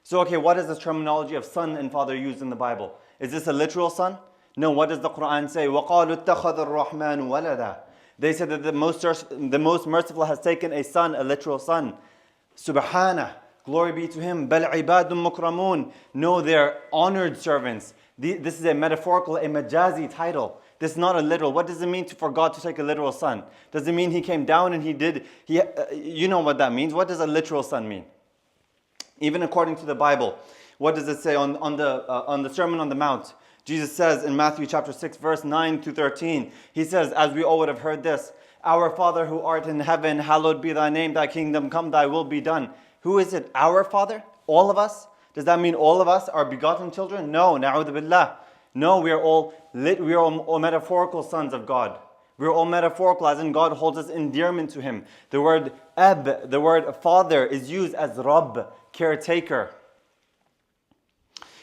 So okay, what is this terminology of son and father used in the Bible? Is this a literal son? No, what does the Quran say? وَقَالُوا اتَّخَذَ الرَّحْمَنُ وَلَدًا. They said that the most merciful has taken a son, a literal son. Subhanah, glory be to him. بَلْ عِبَادٌ مُكْرَمُونَ. No, they're honored servants. This is a metaphorical, a majazi title. This is not a literal. What does it mean for God to take a literal son? Does it mean he came down and you know what that means? What does a literal son mean? Even according to the Bible, what does it say on the Sermon on the Mount? Jesus says in Matthew chapter 6, verse 9 to 13, he says, as we all would have heard this, our Father who art in heaven, hallowed be thy name, thy kingdom come, thy will be done. Who is it? Our Father? All of us? Does that mean all of us are begotten children? No, na'udhu billah. No, we are all metaphorical sons of God. We're all metaphorical, as in God holds us endearment to Him. The word ab, the word father, is used as Rabb, caretaker.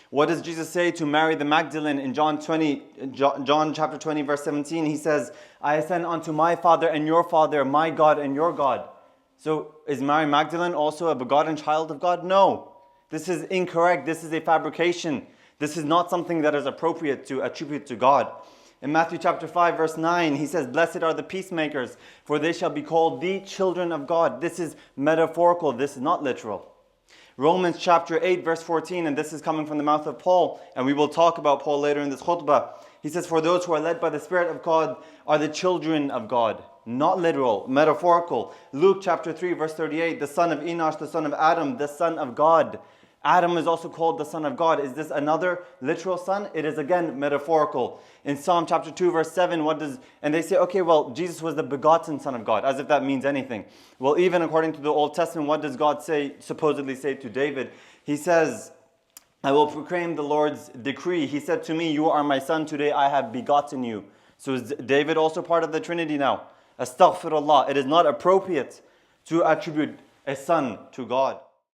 What does Jesus say to Mary the Magdalene in John chapter 20, verse 17? He says, I ascend unto my Father and your Father, my God and your God. So is Mary Magdalene also a begotten child of God? No. This is incorrect. This is a fabrication. This is not something that is appropriate to attribute to God. In Matthew chapter 5, verse 9, he says, blessed are the peacemakers, for they shall be called the children of God. This is metaphorical. This is not literal. Romans chapter 8, verse 14, and this is coming from the mouth of Paul, and we will talk about Paul later in this khutbah. He says, for those who are led by the Spirit of God are the children of God. Not literal, metaphorical. Luke chapter 3, verse 38, the son of Enosh, the son of Adam, the son of God. Adam is also called the son of God. Is this another literal son? It is again metaphorical. In Psalm chapter 2 verse 7, and they say, okay, well, Jesus was the begotten son of God, as if that means anything. Well, even according to the Old Testament, what does God supposedly say to David? He says, I will proclaim the Lord's decree. He said to me, you are my son, today I have begotten you. So is David also part of the Trinity now? Astaghfirullah. It is not appropriate to attribute a son to God.